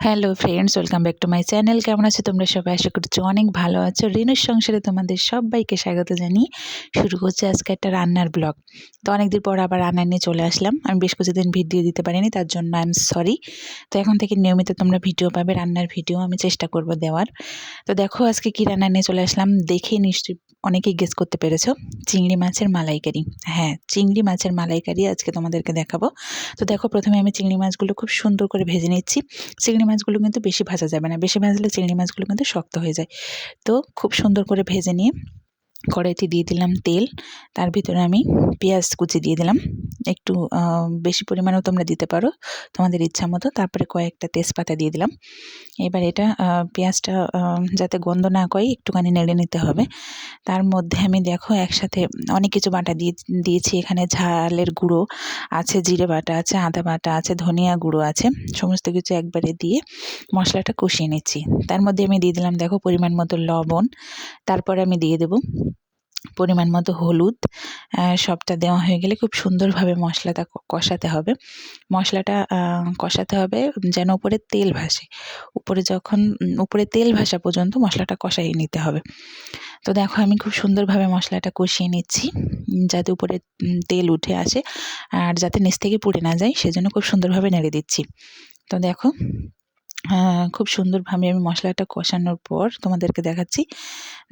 Hello friends, welcome back to my channel. কেমন আছো তোমরা সবাই? আশা করছি অনেক ভালো আছো। রিনুর সংসারে তোমাদের সবাইকে স্বাগত জানিয়ে শুরু করছি আজকে একটা রান্নার ব্লগ। তো অনেকদিন পর আবার রান্না নিয়ে চলে আসলাম। আমি বেশ কিছুদিন ভিডিও দিতে পারিনি, তার জন্য আই এম সরি। তো এখন থেকে নিয়মিত তোমরা ভিডিও পাবে, রান্নার ভিডিও আমি চেষ্টা করব দেওয়ার। তো দেখো আজকে কি রান্না নিয়ে চলে আসলাম, দেখে নিশ্চয়ই অনেকেই গেস করতে পেরেছো। চিংড়ি মাছের মালাইকারি। হ্যাঁ, চিংড়ি মাছের মালাইকারি আজকে তোমাদেরকে দেখাবো। তো দেখো, প্রথমে আমি চিংড়ি মাছগুলো খুব সুন্দর করে ভেজে নিচ্ছি। চিংড়ি মাছগুলো কিন্তু বেশি ভাজা যাবে না, বেশি ভাজলে চিংড়ি মাছগুলো কিন্তু শক্ত হয়ে যায়। তো খুব সুন্দর করে ভেজে নিয়ে কড়াইতে দিয়ে দিলাম তেল। তার ভিতরে আমি পেঁয়াজ কুচি দিয়ে দিলাম, একটু বেশি পরিমাণেও তোমরা দিতে পারো তোমাদের ইচ্ছা মতো। তারপরে কয়েকটা তেজপাতা দিয়ে দিলাম। এবার এটা পেঁয়াজটা যাতে গন্ধ না করে একটুখানি নেড়ে নিতে হবে। তার মধ্যে আমি দেখো একসাথে অনেক কিছু বাটা দিয়েছি। এখানে ঝালের গুঁড়ো আছে, জিরে বাটা আছে, আদা বাটা আছে, ধনিয়া গুঁড়ো আছে, সমস্ত কিছু একবারে দিয়ে মশলাটা কষিয়ে নিচ্ছি। তার মধ্যে আমি দিয়ে দিলাম দেখো পরিমাণ মতো লবণ। তারপরে আমি দিয়ে দেবো পরিমাণ মতো হলুদ। সবটা দেওয়া হয়ে গেলে খুব সুন্দরভাবে মশলাটা কষাতে হবে। মশলাটা কষাতে হবে যেন উপরে তেল ভাসে। উপরে তেল ভাসা পর্যন্ত মশলাটা কষাই নিতে হবে। তো দেখো আমি খুব সুন্দরভাবে মশলাটা কষিয়ে নিচ্ছি, যাতে উপরে তেল উঠে আসে আর যাতে নিচ থেকে পুড়ে না যায়, সেজন্য খুব সুন্দরভাবে নেড়ে দিচ্ছি। তো দেখো খুব সুন্দরভাবে আমি মশলাটা কষানোর পর তোমাদেরকে দেখাচ্ছি।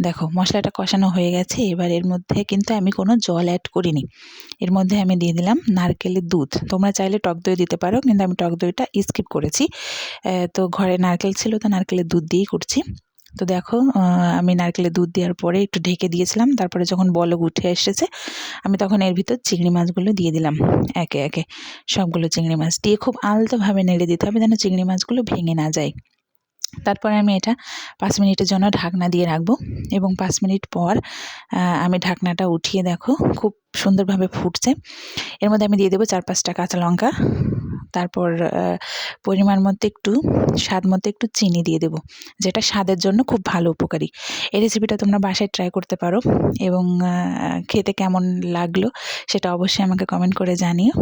দেখো মশলাটা কষানো হয়ে গেছে। এবার এর মধ্যে কিন্তু আমি কোনো জল অ্যাড করিনি। এর মধ্যে আমি দিয়ে দিলাম নারকেলের দুধ। তোমরা চাইলে টক দই দিতে পারো, কিন্তু আমি টক দইটা স্কিপ করেছি। তো ঘরে নারকেল ছিল, তো নারকেলের দুধ দিয়েই করছি। তো দেখো আমি নারকেলের দুধ দেওয়ার পরে একটু ঢেকে দিয়েছিলাম। তারপরে যখন বলক উঠে এসেছে, আমি তখন এর ভিতর চিংড়ি মাছগুলো দিয়ে দিলাম একে একে। সবগুলো চিংড়ি মাছ দিয়ে খুব আলতোভাবে নেড়ে দিতে হবে যেন চিংড়ি মাছগুলো ভেঙে না যায়। তারপরে আমি এটা 5 মিনিটের জন্য ঢাকনা দিয়ে রাখবো, এবং 5 মিনিট পর আমি ঢাকনাটা উঠিয়ে দেখো খুব সুন্দরভাবে ফুটছে। এর মধ্যে আমি দিয়ে দেবো 4-5টা কাঁচা লঙ্কা। তারপর পরিমাণ মতো একটু স্বাদ মতো একটু চিনি দিয়ে দেবো, যেটা স্বাদের জন্য খুব ভালো উপকারী। এই রেসিপিটা তোমরা বাসায় ট্রাই করতে পারো, এবং খেতে কেমন লাগলো সেটা অবশ্যই আমাকে কমেন্ট করে জানিও।